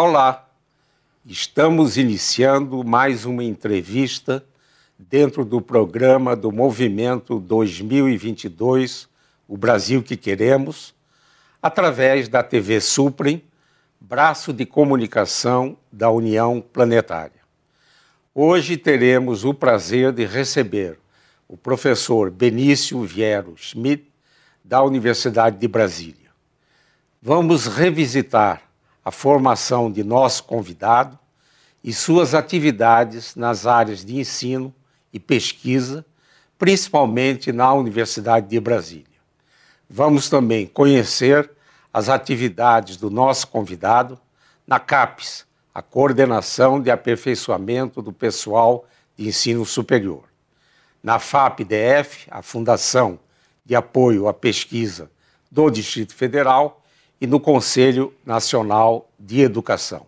Olá, estamos iniciando mais uma entrevista dentro do programa do Movimento 2022, O Brasil que Queremos, através da TV Suprem, braço de comunicação da União Planetária. Hoje teremos o prazer de receber o professor Benício Viero Schmidt, da Universidade de Brasília. Vamos revisitar a formação de nosso convidado e suas atividades nas áreas de ensino e pesquisa, principalmente na Universidade de Brasília. Vamos também conhecer as atividades do nosso convidado na CAPES, a Coordenação de Aperfeiçoamento do Pessoal de Ensino Superior, na FAPE-DF, a Fundação de Apoio à Pesquisa do Distrito Federal, e no Conselho Nacional de Educação.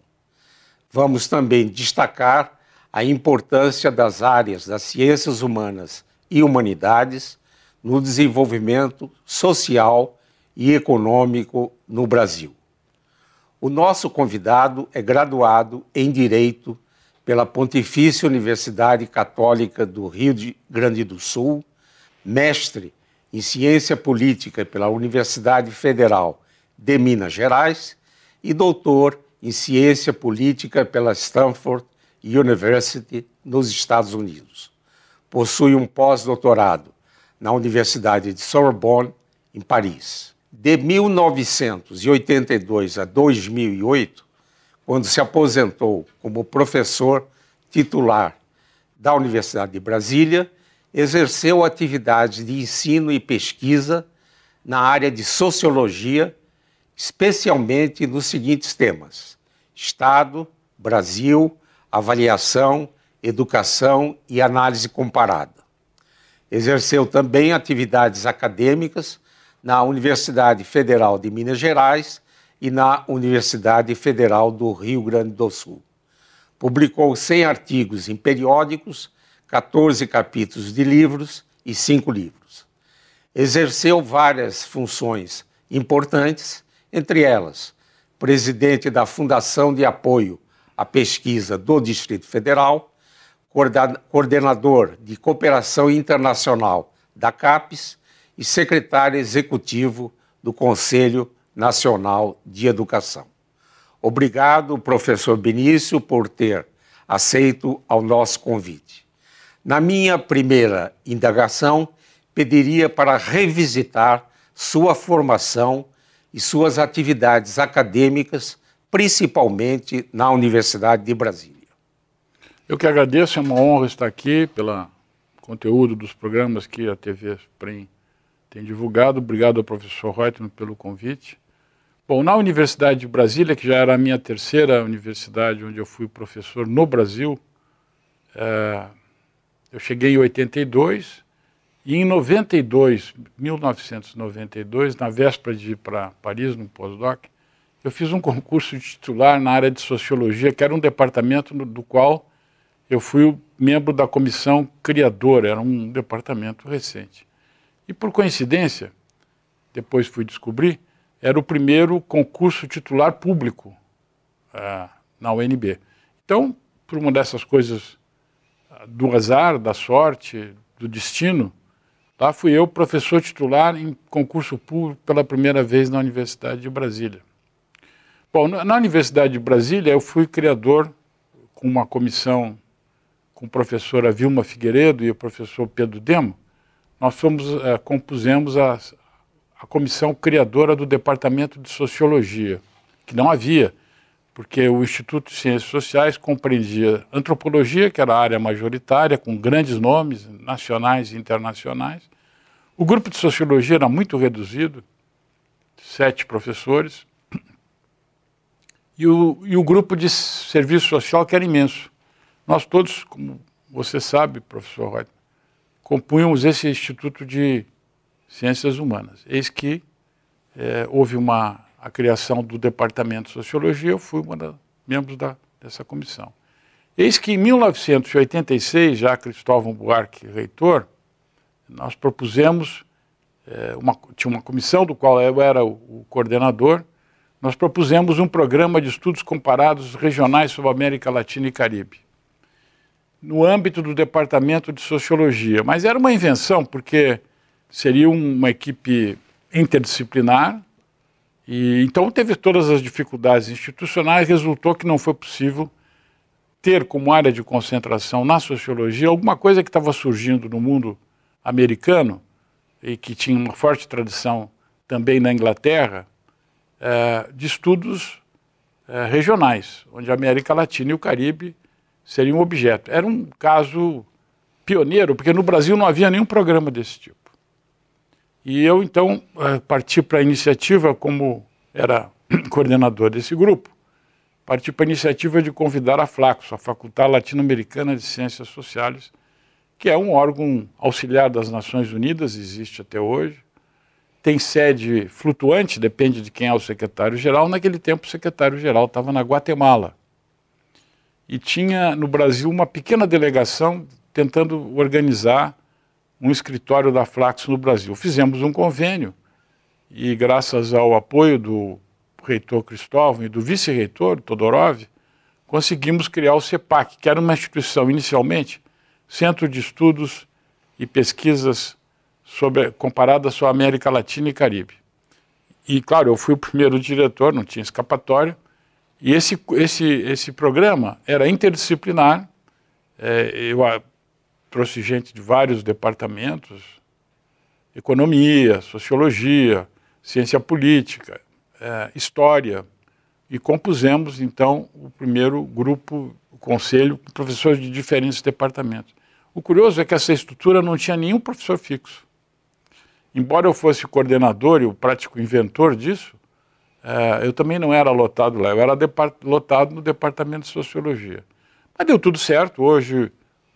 Vamos também destacar a importância das áreas das ciências humanas e humanidades no desenvolvimento social e econômico no Brasil. O nosso convidado é graduado em Direito pela Pontifícia Universidade Católica do Rio Grande do Sul, mestre em Ciência Política pela Universidade Federal de Minas Gerais e doutor em Ciência Política pela Stanford University, nos Estados Unidos. Possui um pós-doutorado na Universidade de Sorbonne, em Paris. De 1982 a 2008, quando se aposentou como professor titular da Universidade de Brasília, exerceu atividades de ensino e pesquisa na área de sociologia, especialmente nos seguintes temas: Estado, Brasil, avaliação, educação e análise comparada. Exerceu também atividades acadêmicas na Universidade Federal de Minas Gerais e na Universidade Federal do Rio Grande do Sul. Publicou 100 artigos em periódicos, 14 capítulos de livros e 5 livros. Exerceu várias funções importantes, entre elas, presidente da Fundação de Apoio à Pesquisa do Distrito Federal, coordenador de Cooperação Internacional da CAPES e secretário executivo do Conselho Nacional de Educação. Obrigado, professor Benício, por ter aceito ao nosso convite. Na minha primeira indagação, pediria para revisitar sua formação e suas atividades acadêmicas, principalmente na Universidade de Brasília. Eu que agradeço, é uma honra estar aqui pelo conteúdo dos programas que a TV Suprem tem divulgado. Obrigado ao professor Reutemann pelo convite. Bom, na Universidade de Brasília, que já era a minha terceira universidade onde eu fui professor no Brasil, eu cheguei em 82, e em 1992, na véspera de ir para Paris, no pós-doc, eu fiz um concurso de titular na área de Sociologia, que era um departamento do qual eu fui membro da comissão criadora, era um departamento recente. E por coincidência, depois fui descobrir, era o primeiro concurso titular público na UNB. Então, por uma dessas coisas do azar, da sorte, do destino, lá fui eu professor titular em concurso público pela primeira vez na Universidade de Brasília. Bom, na Universidade de Brasília eu fui criador com uma comissão com a professora Vilma Figueiredo e o professor Pedro Demo. Nós compusemos a comissão criadora do Departamento de Sociologia, que não havia, porque o Instituto de Ciências Sociais compreendia antropologia, que era a área majoritária, com grandes nomes nacionais e internacionais. O grupo de Sociologia era muito reduzido, 7 professores, e o grupo de Serviço Social, que era imenso. Nós todos, como você sabe, professor Reutemann, compunhamos esse Instituto de Ciências Humanas. Eis que houve a criação do Departamento de Sociologia, eu fui membro dessa comissão. Eis que em 1986, já Cristóvão Buarque reitor, nós propusemos, tinha uma comissão do qual eu era o coordenador, nós propusemos um programa de estudos comparados regionais sobre a América Latina e Caribe, no âmbito do Departamento de Sociologia. Mas era uma invenção, porque seria uma equipe interdisciplinar, e então teve todas as dificuldades institucionais, resultou que não foi possível ter como área de concentração na sociologia alguma coisa que estava surgindo no mundo americano e que tinha uma forte tradição também na Inglaterra, de estudos regionais, onde a América Latina e o Caribe seriam objeto. Era um caso pioneiro, porque no Brasil não havia nenhum programa desse tipo. E eu, então, parti para a iniciativa, como era coordenador desse grupo, parti para a iniciativa de convidar a Flaxo, a Faculdade Latino-Americana de Ciências Sociais, que é um órgão auxiliar das Nações Unidas, existe até hoje, tem sede flutuante, depende de quem é o secretário-geral. Naquele tempo o secretário-geral estava na Guatemala. E tinha no Brasil uma pequena delegação tentando organizar um escritório da Flaxo no Brasil. Fizemos um convênio e, graças ao apoio do reitor Cristóvão e do vice-reitor Todorov, conseguimos criar o CEPAC, que era uma instituição, inicialmente, Centro de Estudos e Pesquisas comparadas sobre a América Latina e Caribe. E, claro, eu fui o primeiro diretor, não tinha escapatória, e esse programa era interdisciplinar. Eu trouxe gente de vários departamentos, economia, sociologia, ciência política, história, e compusemos, então, o primeiro grupo, o conselho, com professores de diferentes departamentos. O curioso é que essa estrutura não tinha nenhum professor fixo. Embora eu fosse coordenador e o prático inventor disso, eu também não era lotado lá, eu era lotado no departamento de sociologia. Mas deu tudo certo. Hoje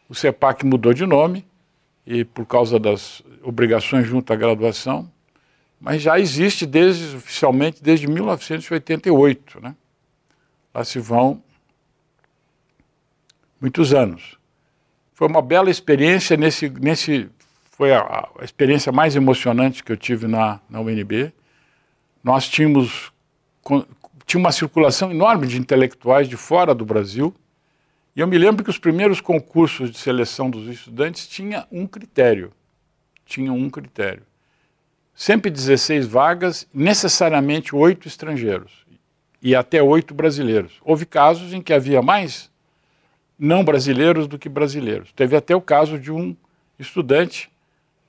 o CEPAC mudou de nome, e por causa das obrigações junto à graduação, mas já existe oficialmente desde 1988, né? Lá se vão muitos anos. Foi uma bela experiência, foi a experiência mais emocionante que eu tive na UNB. Nós tinha uma circulação enorme de intelectuais de fora do Brasil, e eu me lembro que os primeiros concursos de seleção dos estudantes tinham um critério. Sempre 16 vagas, necessariamente 8 estrangeiros, e até 8 brasileiros. Houve casos em que havia mais não brasileiros do que brasileiros. Teve até o caso de um estudante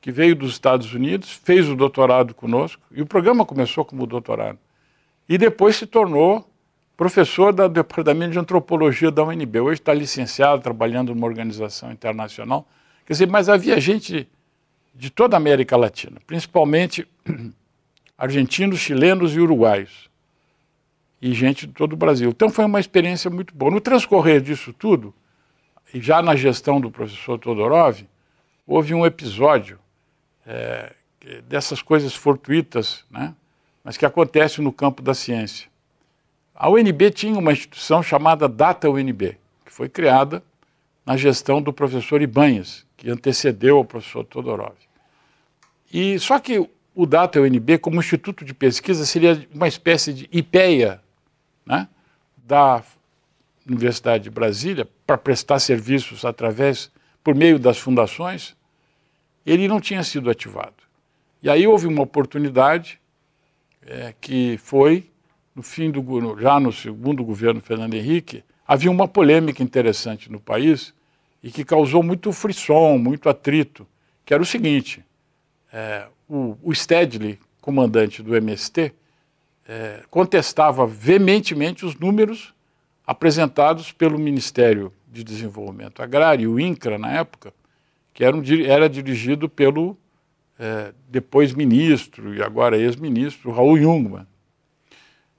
que veio dos Estados Unidos, fez o doutorado conosco, e o programa começou como doutorado. E depois se tornou professor do Departamento de Antropologia da UNB. Hoje está licenciado, trabalhando numa organização internacional. Quer dizer, mas havia gente de toda a América Latina, principalmente argentinos, chilenos e uruguaios. E gente de todo o Brasil. Então foi uma experiência muito boa. No transcorrer disso tudo, e já na gestão do professor Todorov, houve um episódio dessas coisas fortuitas, né, mas que acontecem no campo da ciência. A UNB tinha uma instituição chamada Data UNB, que foi criada na gestão do professor Ibanhes, que antecedeu ao professor Todorov. E só que o Data UNB, como instituto de pesquisa, seria uma espécie de IPEA, né, da Universidade de Brasília, para prestar serviços por meio das fundações. Ele não tinha sido ativado. E aí houve uma oportunidade que foi, já no segundo governo Fernando Henrique, havia uma polêmica interessante no país e que causou muito frisson, muito atrito, que era o seguinte: o Stedley, comandante do MST, contestava veementemente os números apresentados pelo Ministério de Desenvolvimento Agrário, o INCRA na época, que era dirigido pelo depois ministro e agora ex-ministro Raul Jungmann.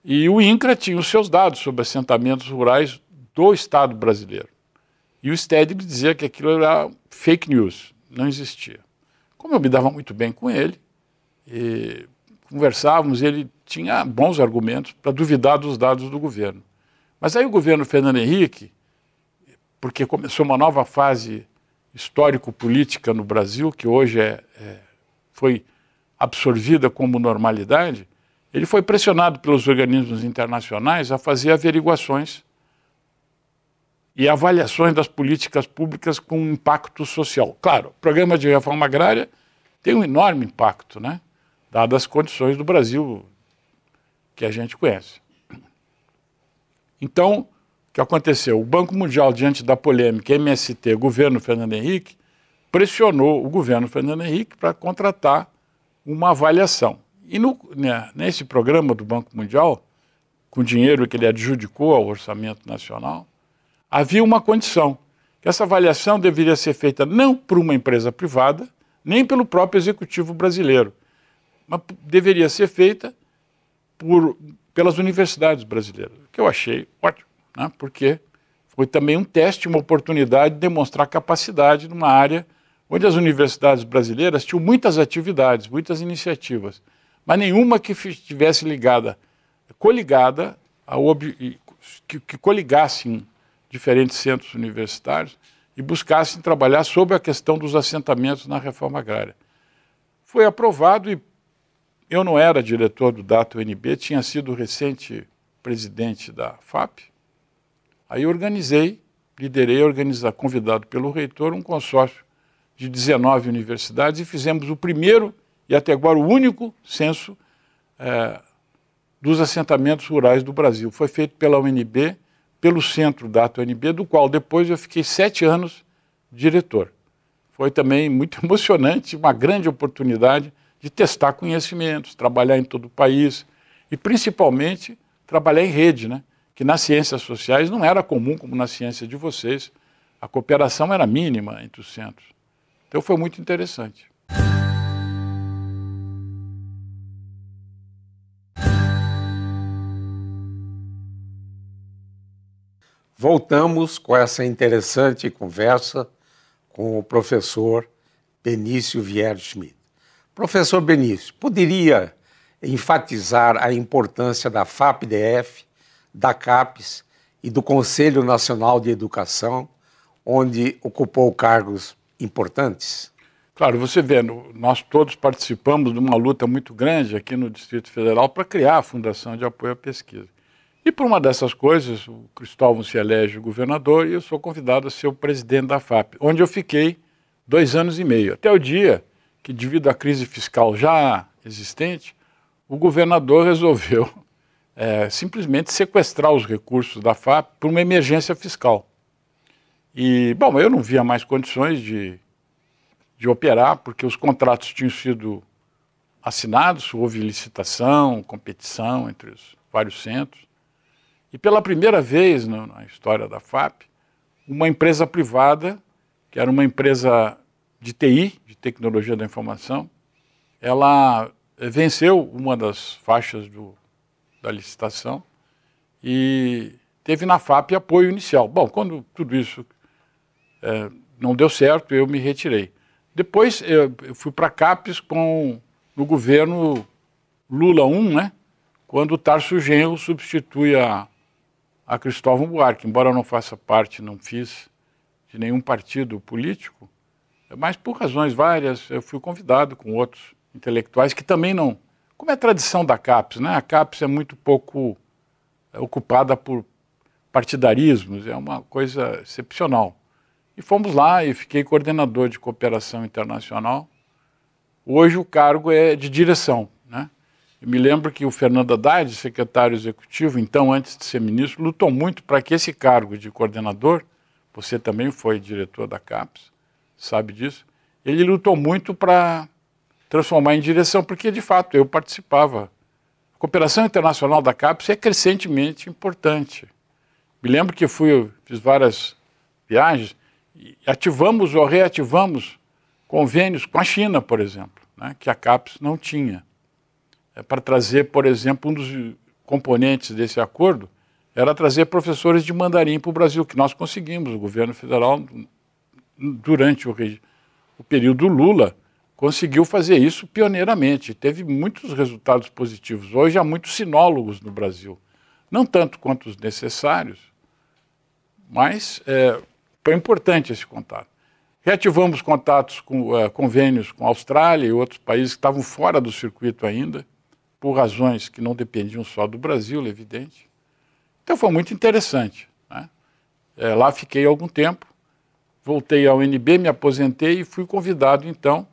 E o INCRA tinha os seus dados sobre assentamentos rurais do Estado brasileiro. E o Stedley dizia que aquilo era fake news, não existia. Como eu me dava muito bem com ele, conversávamos, ele tinha bons argumentos para duvidar dos dados do governo. Mas aí o governo Fernando Henrique, porque começou uma nova fase histórico-política no Brasil, que hoje foi absorvida como normalidade, ele foi pressionado pelos organismos internacionais a fazer averiguações e avaliações das políticas públicas com impacto social. Claro, o programa de reforma agrária tem um enorme impacto, né? Dadas as condições do Brasil que a gente conhece. Então, o que aconteceu? O Banco Mundial, diante da polêmica MST, governo Fernando Henrique, pressionou o governo Fernando Henrique para contratar uma avaliação. E nesse programa do Banco Mundial, com dinheiro que ele adjudicou ao orçamento nacional, havia uma condição, que essa avaliação deveria ser feita não por uma empresa privada, nem pelo próprio executivo brasileiro, mas deveria ser feita pelas universidades brasileiras, que eu achei ótimo, né? Porque foi também um teste, uma oportunidade de demonstrar capacidade numa área onde as universidades brasileiras tinham muitas atividades, muitas iniciativas, mas nenhuma que estivesse coligada, que coligassem diferentes centros universitários e buscassem trabalhar sobre a questão dos assentamentos na reforma agrária. Foi aprovado e eu não era diretor do DATA-UNB, tinha sido recente presidente da FAP. Aí liderei, convidado pelo reitor, um consórcio de 19 universidades e fizemos o primeiro e até agora o único censo dos assentamentos rurais do Brasil. Foi feito pela UNB, pelo Centro DATA-UNB, do qual depois eu fiquei 7 anos diretor. Foi também muito emocionante, uma grande oportunidade de testar conhecimentos, trabalhar em todo o país e principalmente trabalhar em rede, né? Que nas ciências sociais não era comum como na ciência de vocês, a cooperação era mínima entre os centros. Então foi muito interessante. Voltamos com essa interessante conversa com o professor Benício Vieira Schmidt. Professor Benício, poderia enfatizar a importância da FAPDF, da CAPES e do Conselho Nacional de Educação, onde ocupou cargos importantes? Claro, você vê, nós todos participamos de uma luta muito grande aqui no Distrito Federal para criar a Fundação de Apoio à Pesquisa. E por uma dessas coisas, o Cristóvão se elege governador e eu sou convidado a ser o presidente da FAP, onde eu fiquei 2 anos e meio, até o dia que, devido à crise fiscal já existente, o governador resolveu simplesmente sequestrar os recursos da FAP por uma emergência fiscal. E, bom, eu não via mais condições de operar, porque os contratos tinham sido assinados, houve licitação, competição entre os vários centros. E pela primeira vez na história da FAP, uma empresa privada, que era uma empresa de TI, de tecnologia da informação, ela venceu uma das faixas da licitação e teve na FAP apoio inicial. Bom, quando tudo isso não deu certo, eu me retirei. Depois eu fui para a CAPES no governo Lula I, né, quando o Tarso Genro substitui a Cristóvão Buarque, embora eu não faça parte, não fiz de nenhum partido político, mas por razões várias eu fui convidado com outros intelectuais que também não... Como é a tradição da CAPES, né? A CAPES é muito pouco ocupada por partidarismos, é uma coisa excepcional. E fomos lá e fiquei coordenador de cooperação internacional. Hoje o cargo é de direção, né? Eu me lembro que o Fernando Haddad, secretário executivo, então antes de ser ministro, lutou muito para que esse cargo de coordenador, você também foi diretor da CAPES, sabe disso, ele lutou muito para transformar em direção, porque de fato eu participava. A cooperação internacional da CAPES é crescentemente importante. Me lembro que fiz várias viagens e ativamos ou reativamos convênios com a China, por exemplo, né, que a CAPES não tinha. Para trazer, por exemplo, um dos componentes desse acordo era trazer professores de mandarim para o Brasil, que nós conseguimos. O governo federal, durante o período Lula, conseguiu fazer isso pioneiramente. Teve muitos resultados positivos. Hoje há muitos sinólogos no Brasil. Não tanto quanto os necessários, mas foi importante esse contato. Reativamos contatos convênios com a Austrália e outros países que estavam fora do circuito ainda, por razões que não dependiam só do Brasil, é evidente. Então foi muito interessante, né? Lá fiquei algum tempo, voltei ao UNB, me aposentei e fui convidado, então,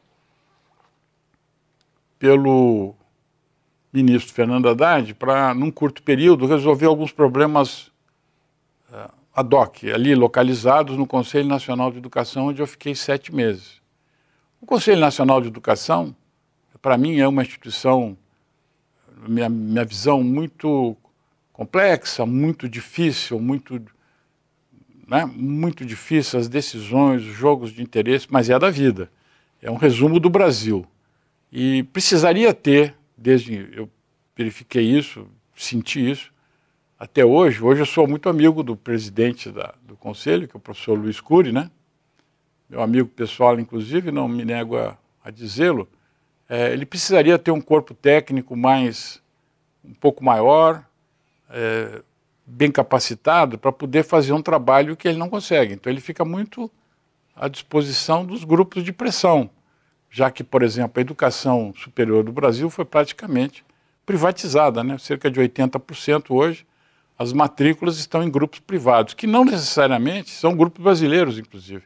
pelo ministro Fernando Haddad para, num curto período, resolver alguns problemas ad hoc, ali localizados no Conselho Nacional de Educação, onde eu fiquei 7 meses. O Conselho Nacional de Educação, para mim, é uma instituição, minha visão, muito complexa, muito difícil, muito difícil as decisões, os jogos de interesse, mas é da vida. É um resumo do Brasil. E precisaria ter, desde eu verifiquei isso, senti isso, até hoje eu sou muito amigo do presidente do Conselho, que é o professor Luiz Cury, né? Meu amigo pessoal, inclusive, não me nego a dizê-lo. Ele precisaria ter um corpo técnico um pouco maior, bem capacitado, para poder fazer um trabalho que ele não consegue. Então ele fica muito à disposição dos grupos de pressão, já que, por exemplo, a educação superior do Brasil foi praticamente privatizada, né? Cerca de 80% hoje, as matrículas estão em grupos privados, que não necessariamente são grupos brasileiros, inclusive.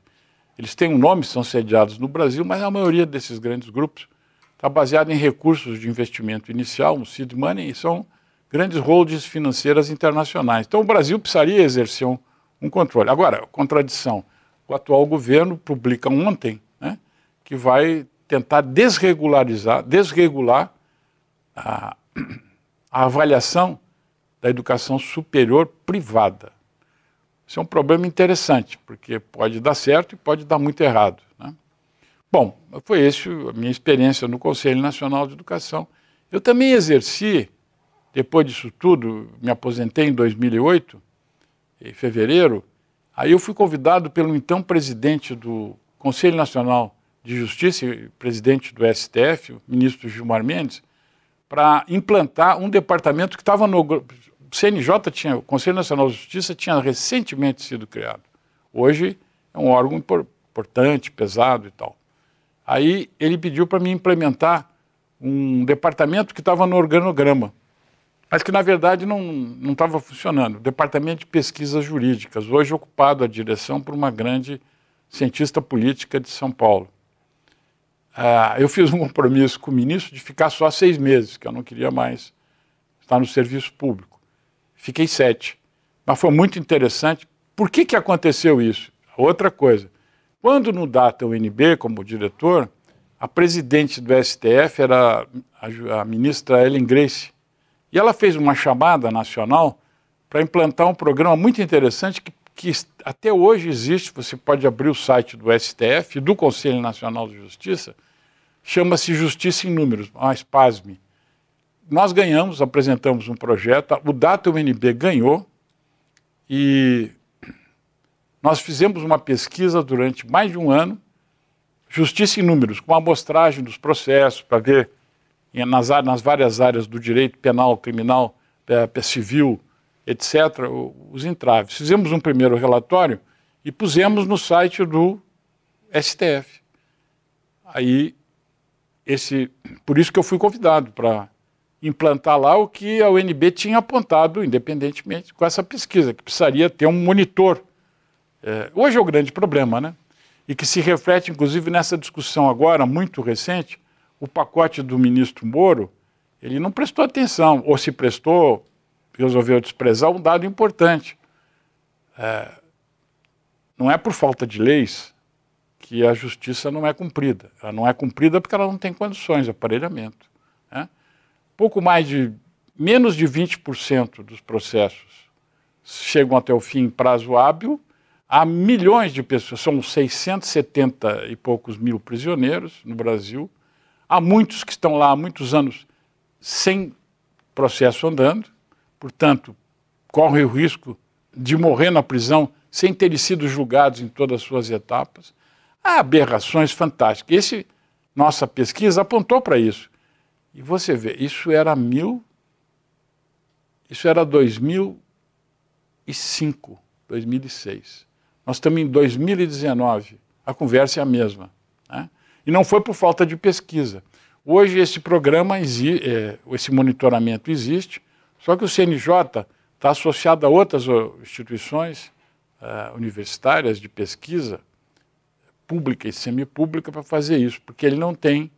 Eles têm um nome, são sediados no Brasil, mas a maioria desses grandes grupos está baseada em recursos de investimento inicial, um seed money, e são grandes holdings financeiras internacionais. Então o Brasil precisaria exercer um controle. Agora, contradição, o atual governo publica ontem, né, que vai tentar desregular a avaliação da educação superior privada. Isso é um problema interessante, porque pode dar certo e pode dar muito errado, né? Bom, foi essa a minha experiência no Conselho Nacional de Educação. Eu também exerci, depois disso tudo, me aposentei em 2008, em fevereiro, aí eu fui convidado pelo então presidente do Conselho Nacional de Justiça e presidente do STF, o ministro Gilmar Mendes, para implantar um departamento que estava no... O CNJ, o Conselho Nacional de Justiça, tinha recentemente sido criado. Hoje é um órgão importante, pesado e tal. Aí ele pediu para mim implementar um departamento que estava no organograma, mas que na verdade não estava funcionando. O Departamento de Pesquisas Jurídicas, hoje ocupado a direção por uma grande cientista política de São Paulo. Eu fiz um compromisso com o ministro de ficar só 6 meses, que eu não queria mais estar no serviço público. Fiquei 7. Mas foi muito interessante. Por que aconteceu isso? Outra coisa. Quando no Data UNB, como diretor, a presidente do STF era a ministra Ellen Grace. E ela fez uma chamada nacional para implantar um programa muito interessante que até hoje existe. Você pode abrir o site do STF, do Conselho Nacional de Justiça, chama-se Justiça em Números, mas pasme. Nós ganhamos, apresentamos um projeto, o Data UNB ganhou e nós fizemos uma pesquisa durante mais de um ano, Justiça em Números, com amostragem dos processos, para ver nas várias áreas do direito penal, criminal, civil, etc., os entraves. Fizemos um primeiro relatório e pusemos no site do STF. Aí, por isso que eu fui convidado para implantar lá o que a UNB tinha apontado, independentemente, com essa pesquisa, que precisaria ter um monitor. Hoje é o grande problema, né? E que se reflete, inclusive, nessa discussão agora, muito recente, o pacote do ministro Moro, ele não prestou atenção, ou se prestou, resolveu desprezar um dado importante. Não é por falta de leis que a justiça não é cumprida. Ela não é cumprida porque ela não tem condições de aparelhamento, né? Menos de 20% dos processos chegam até o fim em prazo hábil. Há milhões de pessoas, são 670 e poucos mil prisioneiros no Brasil. Há muitos que estão lá há muitos anos sem processo andando, portanto, correm o risco de morrer na prisão sem terem sido julgados em todas as suas etapas. Há aberrações fantásticas. Nossa pesquisa apontou para isso. E você vê, isso era 2005, 2006. Nós estamos em 2019, a conversa é a mesma, né? E não foi por falta de pesquisa. Hoje esse programa, esse monitoramento existe, só que o CNJ está associado a outras instituições universitárias de pesquisa, pública e semipública, para fazer isso, porque ele não tem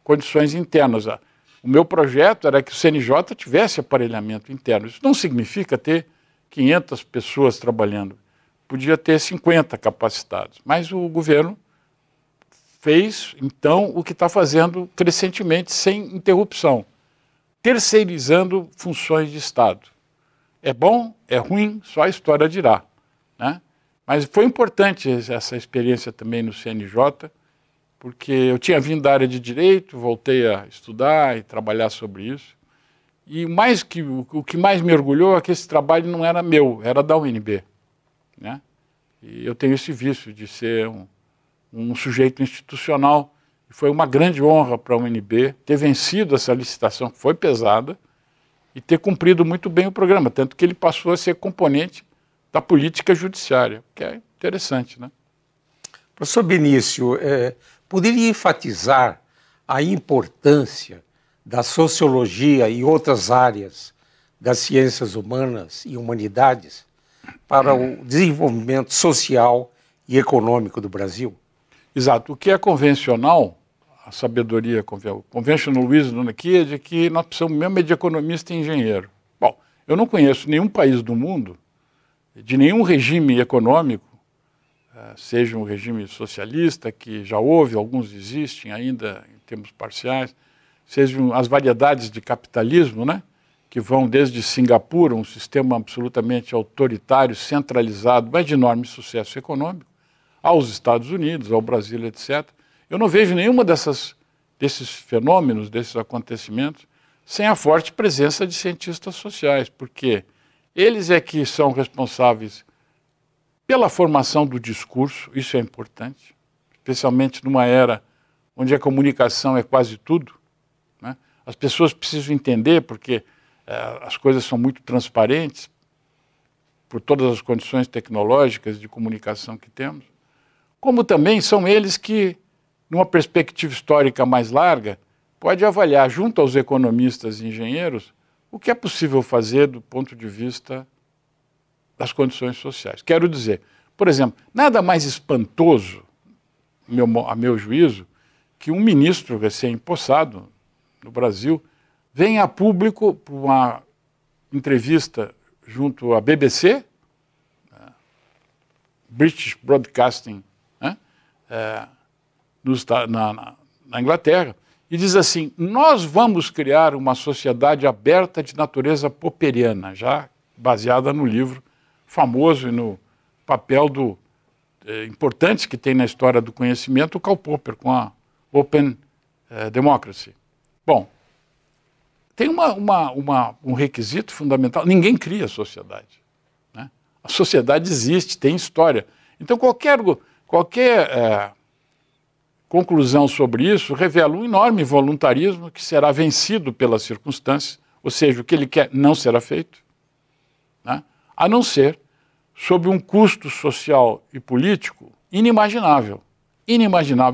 condições internas. O meu projeto era que o CNJ tivesse aparelhamento interno. Isso não significa ter 500 pessoas trabalhando. Podia ter 50 capacitados. Mas o governo fez, então, o que está fazendo crescentemente, sem interrupção, terceirizando funções de Estado. É bom, é ruim, só a história dirá, né? Mas foi importante essa experiência também no CNJ, porque eu tinha vindo da área de Direito, voltei a estudar e trabalhar sobre isso. E o que mais me orgulhou é que esse trabalho não era meu, era da UNB, né? E eu tenho esse vício de ser um sujeito institucional. E foi uma grande honra para a UNB ter vencido essa licitação, que foi pesada, e ter cumprido muito bem o programa, tanto que ele passou a ser componente da política judiciária, que é interessante, né? Professor Benício, poderia enfatizar a importância da sociologia e outras áreas das ciências humanas e humanidades para o desenvolvimento social e econômico do Brasil? Exato. O que é convencional, a sabedoria conventional wisdom aqui é de que nós precisamos mesmo de economista e engenheiro. Bom, eu não conheço nenhum país do mundo, de nenhum regime econômico, seja um regime socialista, que já houve, alguns existem ainda em termos parciais, sejam as variedades de capitalismo, né, que vão desde Singapura, um sistema absolutamente autoritário, centralizado, mas de enorme sucesso econômico, aos Estados Unidos, ao Brasil, etc. Eu não vejo nenhuma desses fenômenos, desses acontecimentos, sem a forte presença de cientistas sociais, porque eles é que são responsáveis pela formação do discurso, isso é importante, especialmente numa era onde a comunicação é quase tudo, né? As pessoas precisam entender, porque as coisas são muito transparentes, por todas as condições tecnológicas de comunicação que temos, como também são eles que, numa perspectiva histórica mais larga, pode avaliar, junto aos economistas e engenheiros, o que é possível fazer do ponto de vista das condições sociais. Quero dizer, por exemplo, nada mais espantoso, a meu juízo, que um ministro recém-impossado no Brasil venha a público para uma entrevista junto à BBC, British Broadcasting, né, na Inglaterra, e diz assim: nós vamos criar uma sociedade aberta de natureza popperiana, já baseada no livro famoso e no papel importante que tem na história do conhecimento o Karl Popper com a Open Democracy. Bom, tem um requisito fundamental: ninguém cria a sociedade, né? A sociedade existe, tem história. Então qualquer conclusão sobre isso revela um enorme voluntarismo que será vencido pelas circunstâncias, ou seja, o que ele quer não será feito, né? A não ser sob um custo social e político inimaginável,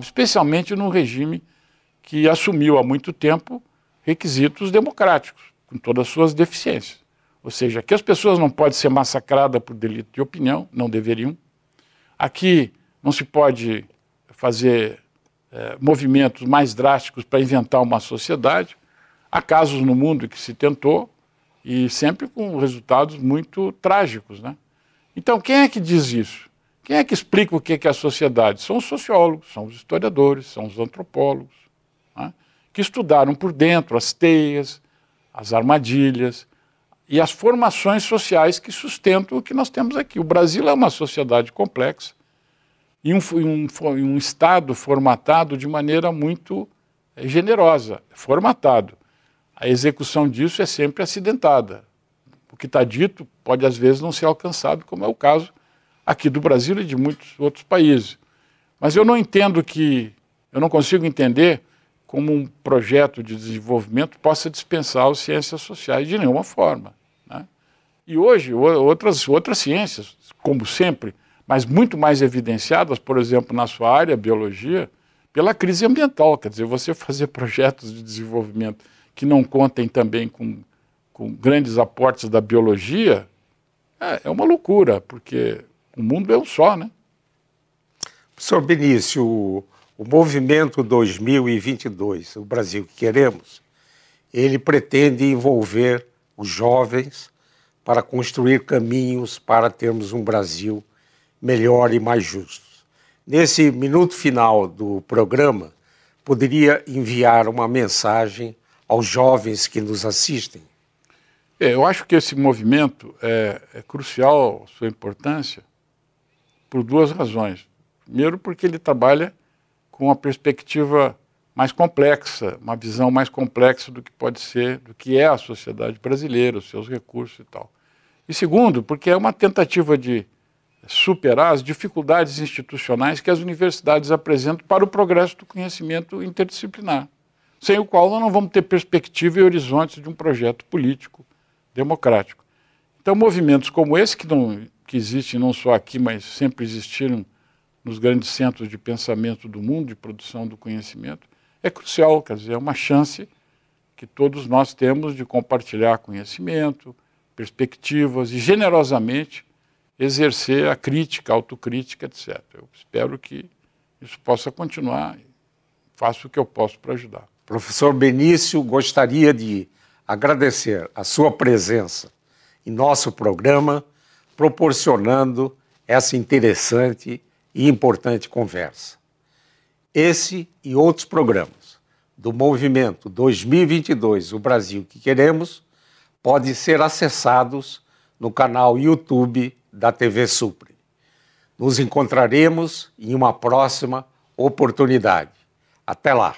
especialmente num regime que assumiu há muito tempo requisitos democráticos, com todas as suas deficiências. Ou seja, que as pessoas não podem ser massacradas por delito de opinião, não deveriam. Aqui não se pode fazer movimentos mais drásticos para inventar uma sociedade. Há casos no mundo que se tentou, e sempre com resultados muito trágicos, né? Então, quem é que diz isso? Quem é que explica o que é a sociedade? São os sociólogos, são os historiadores, são os antropólogos, né, que estudaram por dentro as teias, as armadilhas e as formações sociais que sustentam o que nós temos aqui. O Brasil é uma sociedade complexa e um Estado formatado de maneira muito generosa, formatado. A execução disso é sempre acidentada. O que está dito pode, às vezes, não ser alcançado, como é o caso aqui do Brasil e de muitos outros países. Mas eu não consigo entender como um projeto de desenvolvimento possa dispensar as ciências sociais de nenhuma forma, né? E hoje, outras ciências, como sempre, mas muito mais evidenciadas, por exemplo, na sua área, biologia, pela crise ambiental. Quer dizer, você fazer projetos de desenvolvimento que não contem também com grandes aportes da biologia é uma loucura, porque o mundo é um só, né? Professor Benício, o Movimento 2022, o Brasil que queremos, ele pretende envolver os jovens para construir caminhos para termos um Brasil melhor e mais justo. Nesse minuto final do programa, poderia enviar uma mensagem aos jovens que nos assistem? Eu acho que esse movimento é crucial, sua importância, por duas razões. Primeiro, porque ele trabalha com uma perspectiva mais complexa, uma visão mais complexa do que pode ser, do que é a sociedade brasileira, os seus recursos e tal. E segundo, porque é uma tentativa de superar as dificuldades institucionais que as universidades apresentam para o progresso do conhecimento interdisciplinar, sem o qual nós não vamos ter perspectiva e horizontes de um projeto político democrático. Então, movimentos como esse, que existem não só aqui, mas sempre existiram nos grandes centros de pensamento do mundo, de produção do conhecimento, é crucial, quer dizer, é uma chance que todos nós temos de compartilhar conhecimento, perspectivas e generosamente exercer a crítica, a autocrítica, etc. Eu espero que isso possa continuar e faço o que eu posso para ajudar. Professor Benício, gostaria de agradecer a sua presença em nosso programa, proporcionando essa interessante e importante conversa. Esse e outros programas do Movimento 2022, o Brasil que Queremos, podem ser acessados no canal YouTube da TV Supre. Nos encontraremos em uma próxima oportunidade. Até lá!